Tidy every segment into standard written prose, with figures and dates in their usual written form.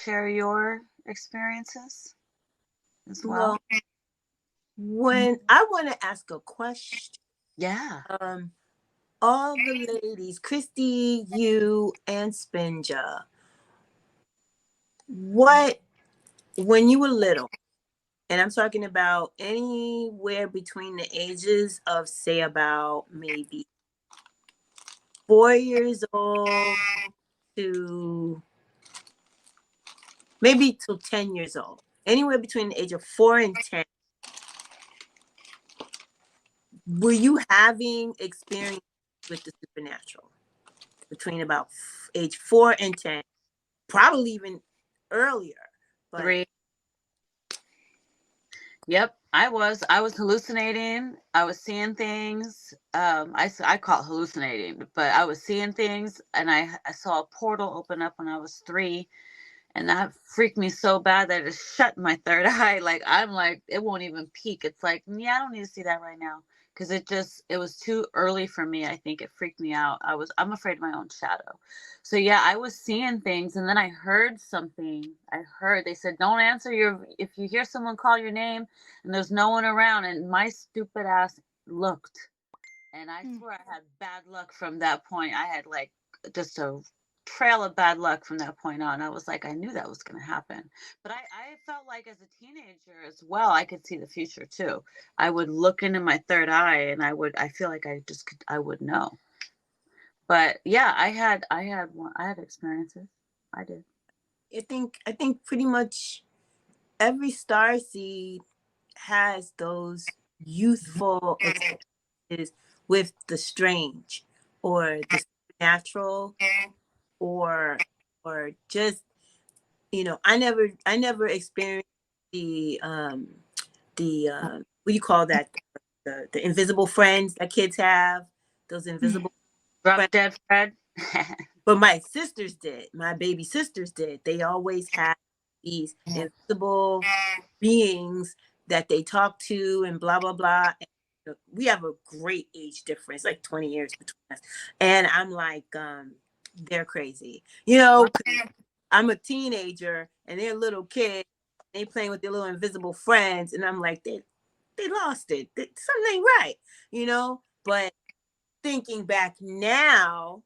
share your experiences as well? Well, when I want to ask a question, Yeah. um, all the ladies, Christy, you, and Spinja, what, when you were little, and I'm talking about anywhere between the ages of, say, about maybe 4 years old to maybe till 10 years old, anywhere between the age of 4 and 10, were you having experience with the supernatural between about age 4 and 10? Probably even earlier, but 3. Yep, I was hallucinating. I was seeing things. I call it hallucinating, but I was seeing things, and I saw a portal open up when I was 3, and that freaked me so bad that it shut my third eye. Like, I'm like, it won't even peek. It's like, yeah, I don't need to see that right now, because it was too early for me. I think it freaked me out. I'm afraid of my own shadow. So yeah, I was seeing things, and then I heard something. They said, don't answer if you hear someone call your name and there's no one around, and my stupid ass looked, and I swear I had bad luck from that point. I had like just a trail of bad luck from that point on. I was like, I knew that was going to happen. But I felt like as a teenager as well, I could see the future too. I would look into my third eye, and I feel like I would know. But yeah, I had experiences. I did. I think pretty much every star seed has those youthful experiences with the strange or the supernatural, or just, I never experienced the what do you call that, the invisible friends that kids have, those invisible Drop friends. dead Fred. But my sisters did. My baby sisters did. They always had these invisible beings that they talk to and blah blah blah. And we have a great age difference, like 20 years between us. And I'm like, they're crazy. Wow. 'Cause I'm a teenager and they're little kids. They playing with their little invisible friends, and I'm like, they lost it. Something ain't right. But thinking back now,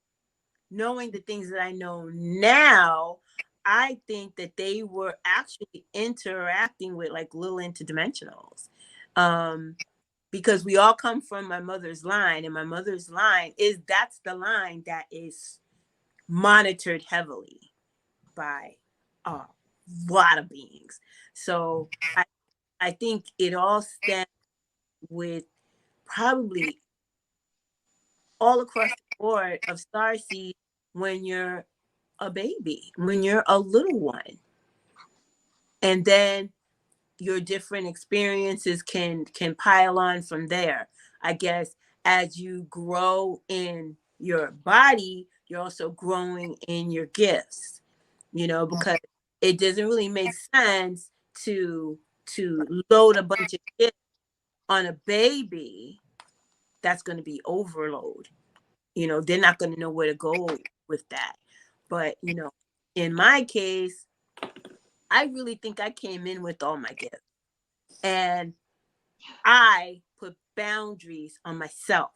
knowing the things that I know now, I think that they were actually interacting with like little interdimensionals. Um, because we all come from my mother's line, and my mother's line that's the line that is monitored heavily by a lot of beings. So I think it all stems with probably all across the board of starseed when you're a baby, when you're a little one. And then your different experiences can pile on from there. I guess as you grow in your body, you're also growing in your gifts, because it doesn't really make sense to load a bunch of gifts on a baby. That's going to be overload. They're not going to know where to go with that. But in my case, I really think I came in with all my gifts, and I put boundaries on myself.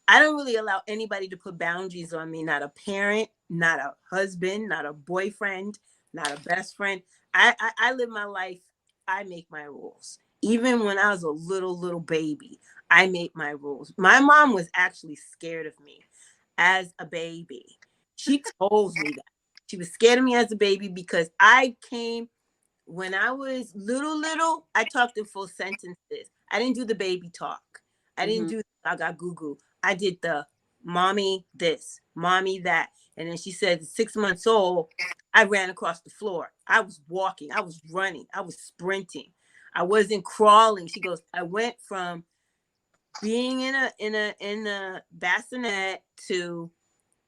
I don't really allow anybody to put boundaries on me, not a parent, not a husband, not a boyfriend, not a best friend. I live my life. I make my rules. Even when I was a little baby, I made my rules. My mom was actually scared of me as a baby. She told me that. She was scared of me as a baby because when I was little, I talked in full sentences. I didn't do the baby talk. I didn't Hmm. do the gaga goo goo. I did the mommy this, mommy that. And then she said, 6 months old, I ran across the floor. I was walking, I was running, I was sprinting. I wasn't crawling. She goes, I went from being in a bassinet to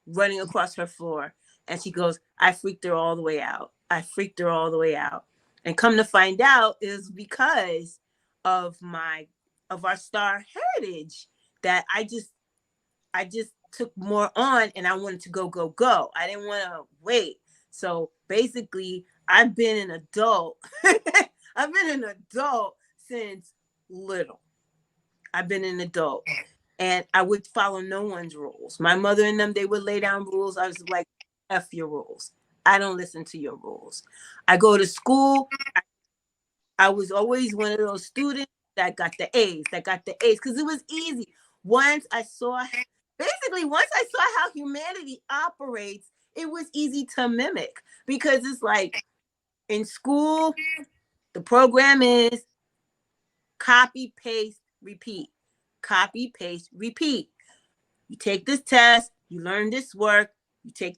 running across her floor. And she goes, I freaked her all the way out. I freaked her all the way out. And come to find out is because of our star heritage, that I just took more on, and I wanted to go. I didn't want to wait. So basically, I've been an adult. I've been an adult since little. I've been an adult. And I would follow no one's rules. My mother and them, they would lay down rules. I was like, F your rules. I don't listen to your rules. I go to school. I was always one of those students that got the A's, because it was easy. Once I saw how humanity operates, it was easy to mimic, because it's like in school, the program is copy, paste, repeat. Copy, paste, repeat. You take this test, you learn this work, you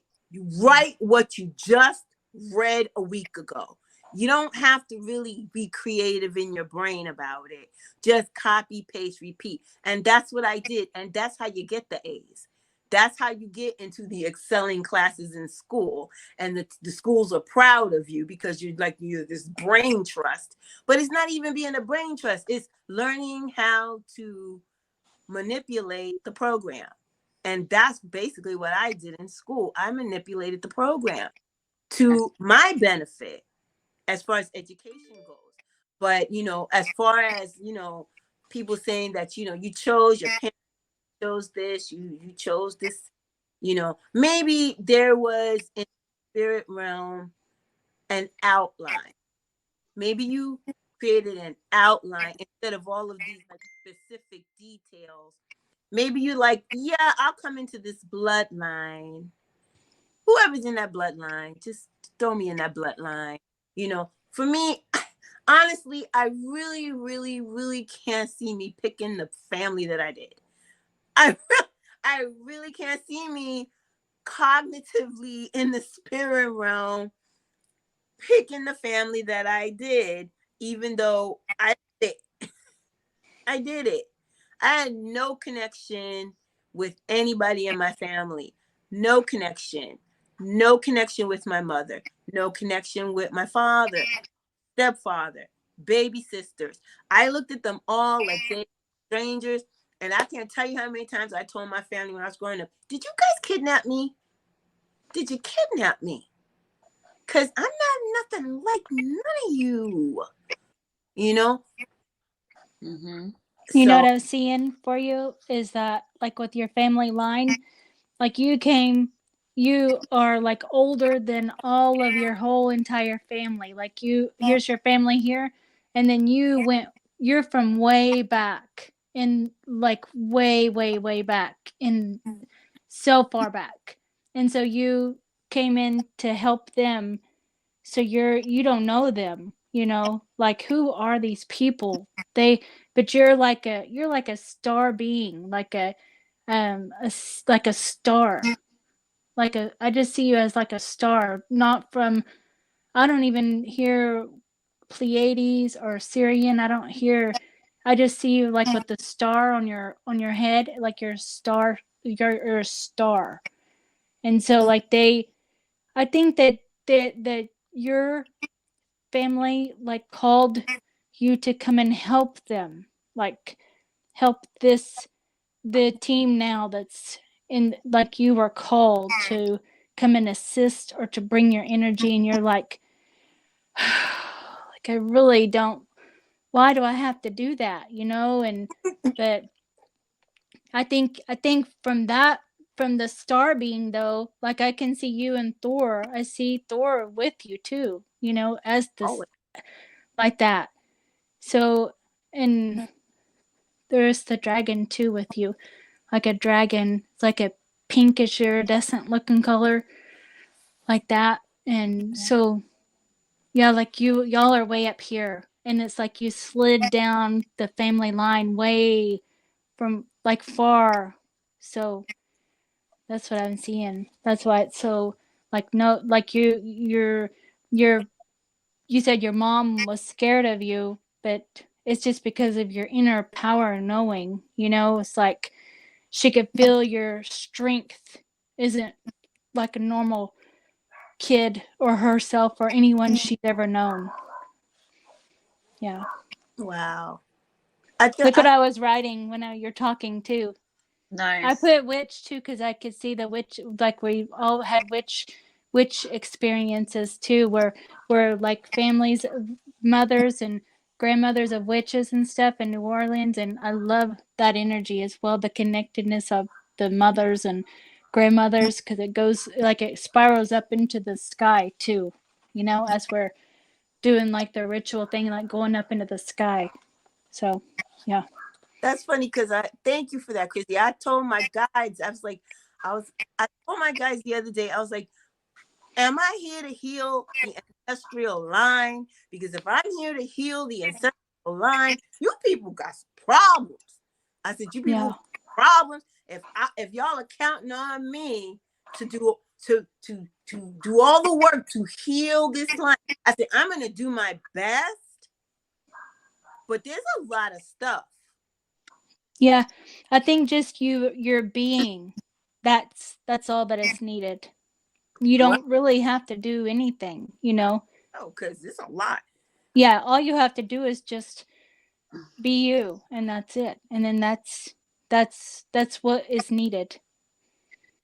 write what you just read a week ago. You don't have to really be creative in your brain about it. Just copy, paste, repeat. And that's what I did. And that's how you get the A's. That's how you get into the excelling classes in school. And the schools are proud of you, because you're this brain trust. But it's not even being a brain trust. It's learning how to manipulate the program. And that's basically what I did in school. I manipulated the program to my benefit as far as education goes. But, as far as, people saying that, you chose, your parents chose this, you chose this, maybe there was in the spirit realm an outline. Maybe you created an outline instead of all of these like specific details. Maybe you like, yeah, I'll come into this bloodline. Whoever's in that bloodline, just throw me in that bloodline. For me, honestly, I really, really, really can't see me picking the family that I did. I really can't see me cognitively in the spirit realm picking the family that I did, even though I did it. I did it. I had no connection with anybody in my family. No connection. No connection with my mother. No connection with my father, stepfather, baby sisters. I looked at them all like they were strangers. And I can't tell you how many times I told my family when I was growing up, did you guys kidnap me? Did you kidnap me? Because I'm not nothing like none of you. Mm-hmm. You know So, what I was seeing for you is that, like, with your family line, like you are like older than all of your whole entire family. Like, here's your family here, and then you're from way back, in like way, way, way back, in so far back. And so you came in to help them. So you don't know them, like, who are these people? But you're like a star being, like like a star, I just see you as like a star, not from, I don't even hear Pleiades or Syrian. I just see you like with the star on your head, like you're a star. And so like I think that your family like called you to come and help them, like help the team now that's in, like, you were called to come and assist or to bring your energy, and you're like like, I really don't, why do I have to do that, and but I think from the star being, though, like, I can see you and Thor. I see Thor with you too, as this, always. like that. So, and there's the dragon too with you, like a dragon. It's like a pinkish iridescent looking color, like that. And so, yeah, like y'all are way up here, and it's like you slid down the family line way from, like, far. So that's what I'm seeing. That's why it's so, like, no, like, you're you said your mom was scared of you, but it's just because of your inner power knowing, it's like she could feel your strength isn't like a normal kid or herself or anyone she's ever known. Yeah. Wow. Look what I was writing when you're talking too. I Nice. put witch too because I could see the witch, like we all had witch witch experiences too, where like families, mothers and grandmothers of witches and stuff in New Orleans, and I love that energy as well, the connectedness of the mothers and grandmothers, because it goes like it spirals up into the sky too, you know, as we're doing like the ritual thing, like going up into the sky. So yeah. That's funny because I thank you for that, Christy. I told my guides, I told my guys the other day, I was like, am I here to heal the ancestral line? Because if I'm here to heal the ancestral line, you people got problems. I said, you people Yeah. got problems. If y'all are counting on me to do all the work to heal this line, I said, I'm gonna do my best, but there's a lot of stuff. Yeah, I think just your being, that's all that is needed. You don't really have to do anything, you know. Oh, because it's a lot. Yeah, all you have to do is just be you, and that's it. And then that's what is needed.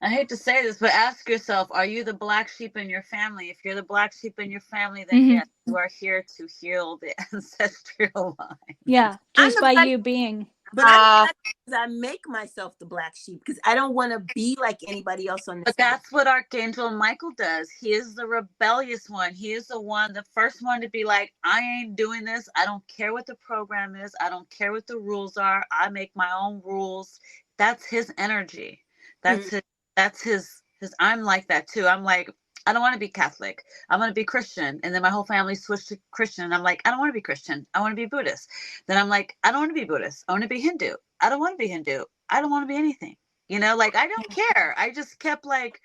I hate to say this, but ask yourself, are you the black sheep in your family? If you're the black sheep in your family, then Mhm. yes, you are here to heal the ancestral line. Yeah, I'm just the by black, you being. but I'm because I make myself the black sheep because I don't want to be like anybody else on this. But that's what Archangel Michael does. He is the rebellious one. He is the one, the first one to be like, I ain't doing this. I don't care what the program is. I don't care what the rules are. I make my own rules. That's his energy. That's his. That's his. I'm like that too. I'm like, I don't want to be Catholic. I want to be Christian. And then my whole family switched to Christian. And I'm like, I don't want to be Christian. I want to be Buddhist. Then I'm like, I don't want to be Buddhist. I want to be Hindu. I don't want to be Hindu. I don't want to be anything. You know, like, I don't care. I just kept like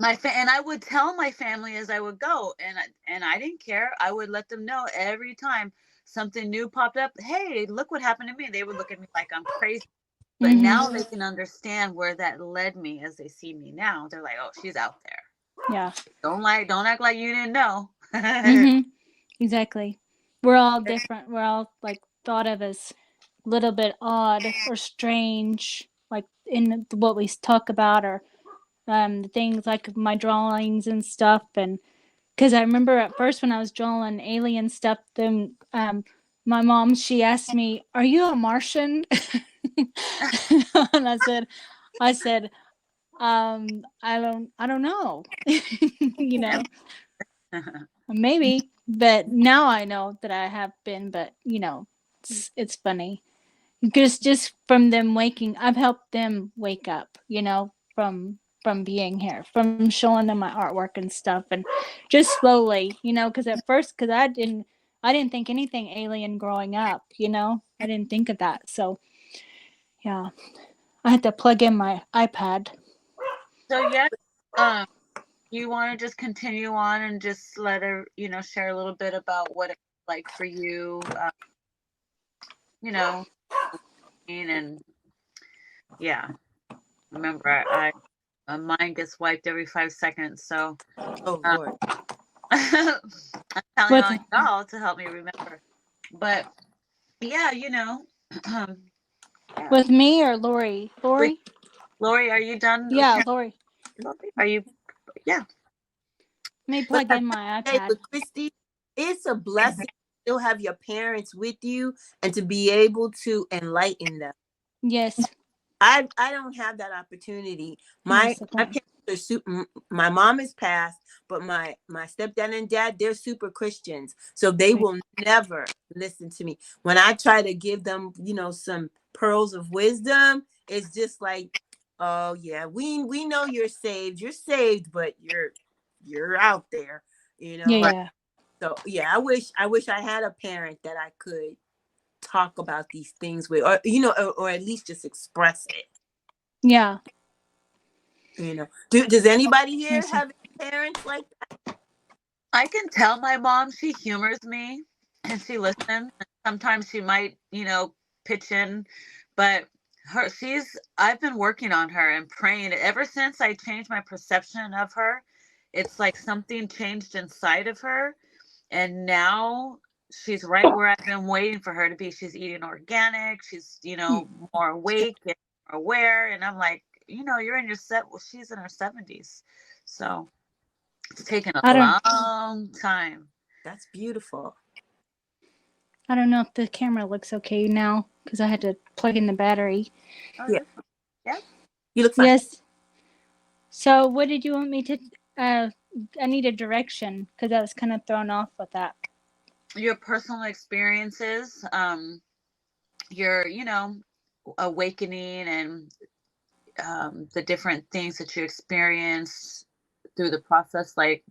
and I would tell my family as I would go, and I didn't care. I would let them know every time something new popped up. Hey, look what happened to me. They would look at me like I'm crazy. But now they can understand where that led me as they see me now. They're like, oh, she's out there. Yeah. Don't act like you didn't know. Exactly. We're all different. We're all like thought of as a little bit odd or strange, like in what we talk about, or things like my drawings and stuff. And because I remember at first when I was drawing alien stuff, then my mom, she asked me, "Are you a Martian?" And I said, I don't know, you know, maybe, but now I know that I have been. But you know, it's funny because just from them waking, I've helped them wake up, you know, from being here, from showing them my artwork and stuff, and just slowly, you know, because at first, because I didn't think anything alien growing up, you know, I didn't think of that. So yeah, I had to plug in my iPad. So yeah, you want to just continue on and just let her, share a little bit about what it's like for you, you know, and yeah. Remember, mine gets wiped every 5 seconds, so Oh Lord. I'm counting With on y'all to help me remember. But yeah, yeah. with me or Lori? With Lori, are you done? Yeah, Lori. Are you? Yeah. Let me But plug in my hey, iPad. but Christy, it's a blessing to still have your parents with you and to be able to enlighten them. Yes. I don't have that opportunity. My parents are super. My mom is passed, but my stepdad and dad, they're super Christians, so they will never listen to me when I try to give them, some pearls of wisdom. It's just like, oh yeah, we know you're saved, but you're out there, Yeah. So yeah, I wish I had a parent that I could talk about these things with, or or at least just express it. Yeah. Does anybody here have parents like that? I can tell my mom, she humors me and she listens. Sometimes she might, pitch in, but I've been working on her and praying ever since I changed my perception of her. It's like something changed inside of her. And now she's right where I've been waiting for her to be. She's eating organic. She's, more awake and more aware. And I'm like, you're in your she's in her 70s. So It's taken a I don't long time. That's beautiful. I don't know if the camera looks okay now because I had to plug in the battery. Oh, Yeah. you're fine. Yeah. You look fine. Yes. So what did you want me to? I need a direction because I was kind of thrown off with that. Your personal experiences, your, awakening and the different things that you experience through the process. Like,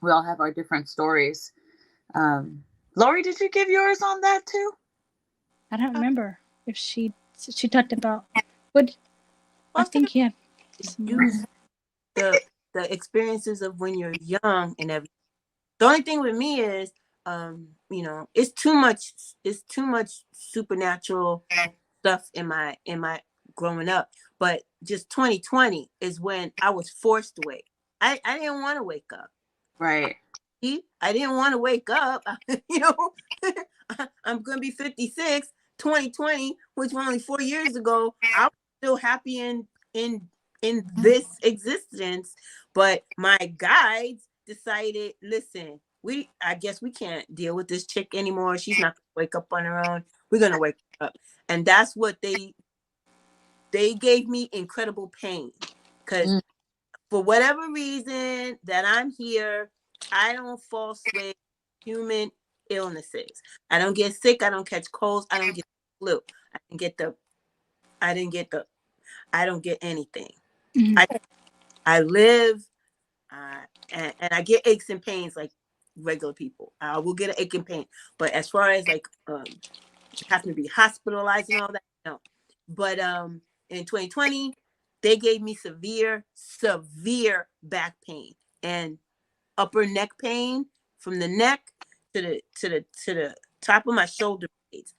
we all have our different stories. Lori, did you give yours on that too? I don't remember if she talked about what. I Well, think you have some more. use the experiences of when you're young and everything. The only thing with me is, it's too much. It's too much supernatural stuff in my growing up. But just 2020 is when I was forced to wake. I didn't want to wake up. Right. I didn't want to wake up. I'm gonna be 56. 2020, which was only 4 years ago. I was still happy in this existence, but my guides decided, listen, I guess we can't deal with this chick anymore. She's not gonna wake up on her own. We're gonna wake her up. And that's what they gave me incredible pain. Because for whatever reason that I'm here, I don't fall sway human illnesses. I don't get sick. I don't catch colds. I don't get flu. I don't get anything. Mhm. I live, and I get aches and pains like regular people. I will get an ache and pain, but as far as like having to be hospitalized and all that, no. But in 2020, they gave me severe back pain and upper neck pain from the neck to the top of my shoulder blades.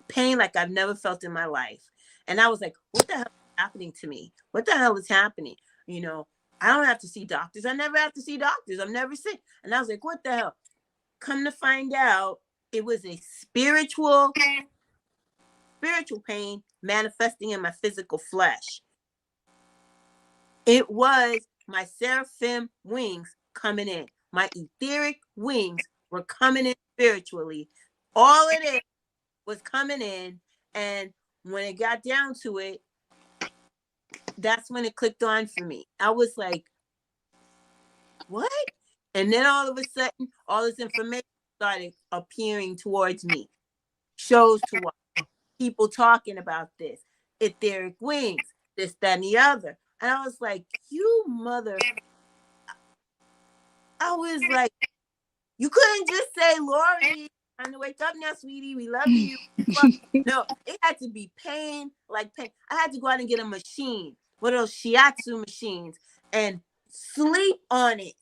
Pain like I've never felt in my life. And I was like, what the hell is happening to me? What the hell is happening? I don't have to see doctors. I never have to see doctors. I'm never sick. And I was like, what the hell? Come to find out, it was a spiritual pain manifesting in my physical flesh. It was my seraphim wings coming in. My etheric wings were coming in spiritually. All of it was coming in. And when it got down to it, that's when it clicked on for me. I was like, what? And then all of a sudden, all this information started appearing towards me. Shows to watch, people talking about this, etheric wings, this, that, and the other. And I was like, you mother. I was like, you couldn't just say, Lori, time to wake up now, sweetie. We love you. No, it had to be pain, like pain. I had to go out and get a machine, one of those shiatsu machines, and sleep on it.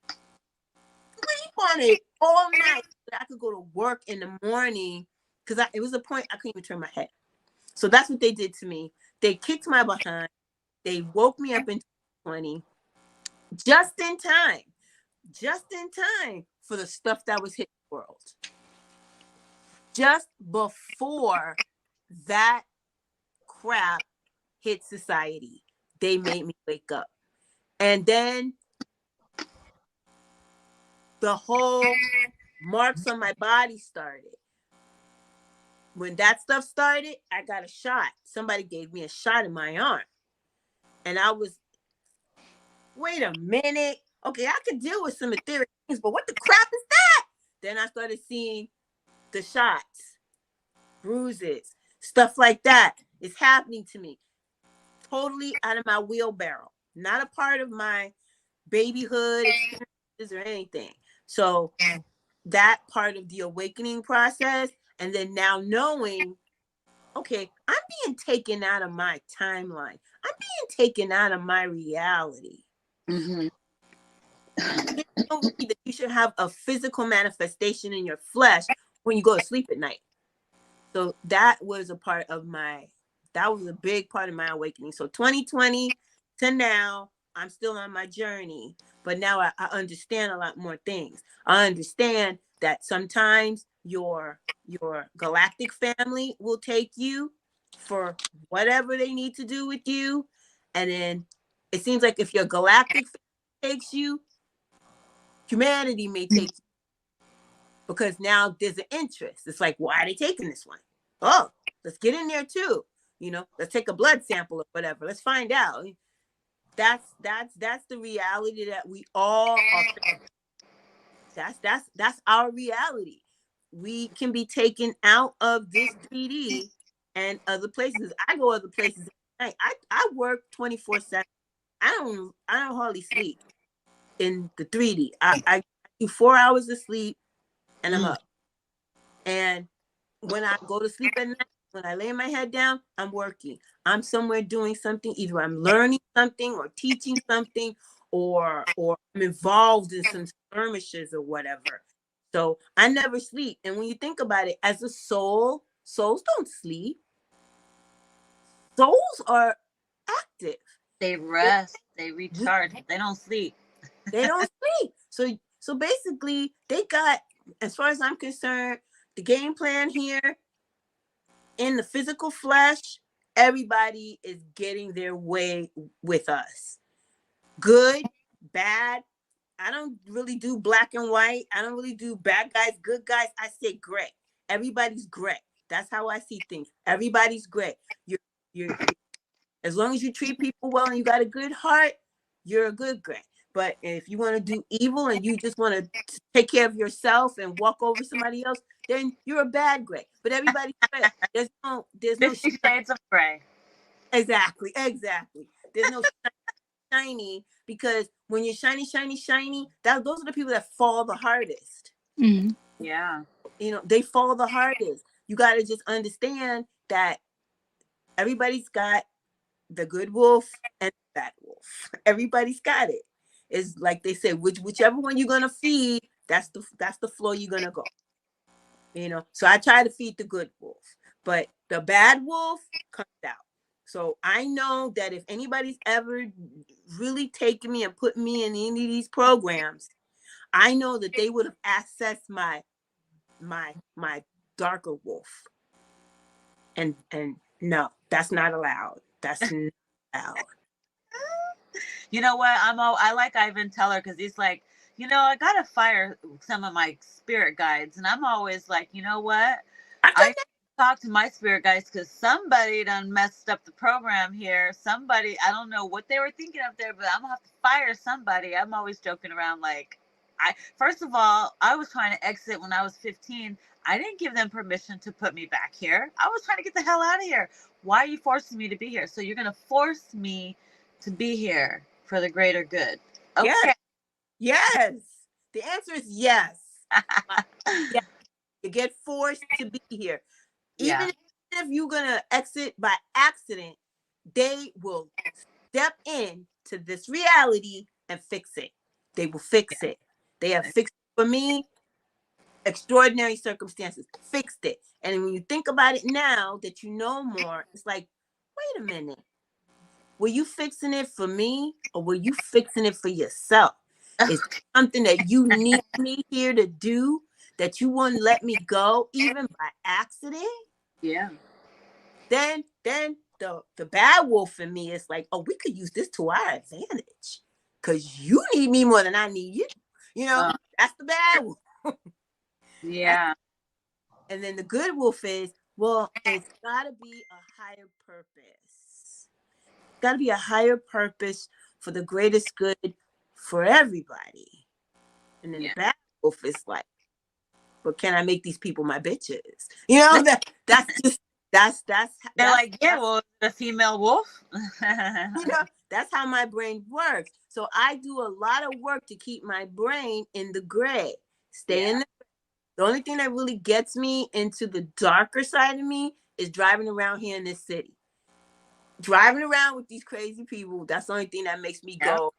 Sleep on it all night. So I could go to work in the morning because it was a point I couldn't even turn my head. So that's what they did to me. They kicked my behind. They woke me up in 2020 just in time for the stuff that was hitting the world. Just before that crap hit society, they made me wake up. And then the whole marks on my body started. When that stuff started, I got a shot. Somebody gave me a shot in my arm. And I was, wait a minute. Okay, I could deal with some etheric things, but what the crap is that? Then I started seeing the shots, bruises, stuff like that is happening to me. Totally out of my wheelbarrow. Not a part of my babyhood experiences or anything. So that part of the awakening process, and then now knowing, okay, I'm being taken out of my timeline. I'm being taken out of my reality. Mm-hmm. That you should have a physical manifestation in your flesh when you go to sleep at night. So that was a big part of my awakening. So 2020 to now, I'm still on my journey, but now I understand a lot more things. I understand that sometimes your galactic family will take you for whatever they need to do with you. And then it seems like if your galactic family takes you, humanity may take because now there's an interest. It's like, why are they taking this one? Oh, let's get in there too. You know, let's take a blood sample or whatever. Let's find out. That's the reality that we all are. That's our reality. We can be taken out of this 3D and other places. I go other places at night. I work 24/7. I don't hardly sleep in the 3D. I do 4 hours of sleep and I'm up. And when I go to sleep at night, when I lay my head down, I'm working. I'm somewhere doing something. Either I'm learning something or teaching something, or I'm involved in some skirmishes or whatever. So I never sleep. And when you think about it, as a soul, souls don't sleep. Souls are active. They rest, they recharge, they don't sleep. They don't sleep. So basically, they got, as far as I'm concerned, the game plan here in the physical flesh, everybody is getting their way with us. Good, bad. I don't really do black and white. I don't really do bad guys, good guys. I say gray. Everybody's gray. That's how I see things. Everybody's gray. You're as long as you treat people well and you got a good heart, you're a good gray. But if you want to do evil and you just want to take care of yourself and walk over somebody else, then you're a bad gray. But everybody's gray. There's no 50 shades of gray. Exactly. There's no shiny, because when you're shiny, those are the people that fall the hardest. Mm-hmm. Yeah. You know, they fall the hardest. You got to just understand that everybody's got the good wolf and the bad wolf. Everybody's got it. It's like they say, whichever one you're gonna feed, that's the floor you're gonna go. You know, so I try to feed the good wolf, but the bad wolf comes out. So I know that if anybody's ever really taken me and put me in any of these programs, I know that they would have accessed my darker wolf. And no, that's not allowed. That's not allowed. You know what? I like Ivan Teller because he's like, I gotta fire some of my spirit guides, and I'm always like, you know what? I talk to my spirit guides because somebody done messed up the program here. Somebody, I don't know what they were thinking up there, but I'm gonna have to fire somebody. I'm always joking around like, first of all, I was trying to exit when I was 15. I didn't give them permission to put me back here. I was trying to get the hell out of here. Why are you forcing me to be here? So you're gonna force me to be here for the greater good. Okay. Yes. The answer is yes. Yeah. You get forced to be here. Even if you're gonna exit by accident, they will step in to this reality and fix it. They will fix it. They have fixed it for me. Extraordinary circumstances fixed it. And when you think about it now that you know more, it's like, wait a minute. Were you fixing it for me or were you fixing it for yourself? Is something that you need me here to do that you wouldn't let me go even by accident? Yeah. Then the bad wolf in me is like, oh, we could use this to our advantage because you need me more than I need you. You know, that's the bad wolf. Yeah. And then the good wolf is, well, it's got to be a higher purpose. Got to be a higher purpose for the greatest good for everybody. And then the bad wolf is like, but can I make these people my bitches? You know, that's they're like, yeah, well, the female wolf. You know, that's how my brain works. So I do a lot of work to keep my brain in the gray. Stay in the only thing that really gets me into the darker side of me is driving around here in this city. Driving around with these crazy people, that's the only thing that makes me go.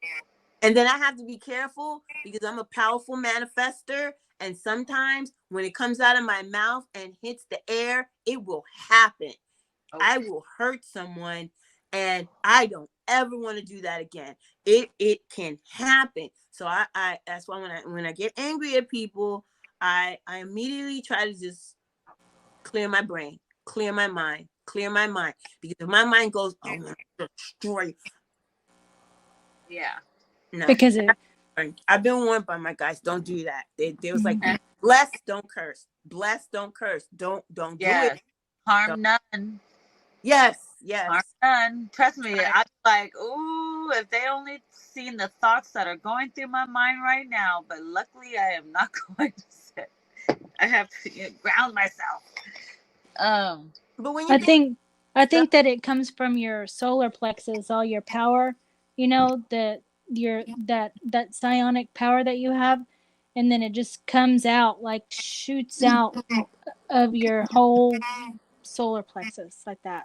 And then I have to be careful because I'm a powerful manifester. And sometimes when it comes out of my mouth and hits the air, it will happen. Okay. I will hurt someone and I don't ever want to do that again. It can happen. So I that's why when I get angry at people, I immediately try to just clear my brain, clear my mind. Because if my mind goes, oh, I'm gonna destroy you. Yeah. No. Because I've been warned by my guys, don't do that. They was like, bless, don't curse. Bless, don't curse. Don't do Yes. it. Harm none. Yes. Harm none. Trust me, I'm like, ooh, if they only seen the thoughts that are going through my mind right now. But luckily, I am not going to sit. I have to ground myself. But when you I think that it comes from your solar plexus, all your power, you know, that psionic power that you have, and then it just comes out, like shoots out of your whole solar plexus like that.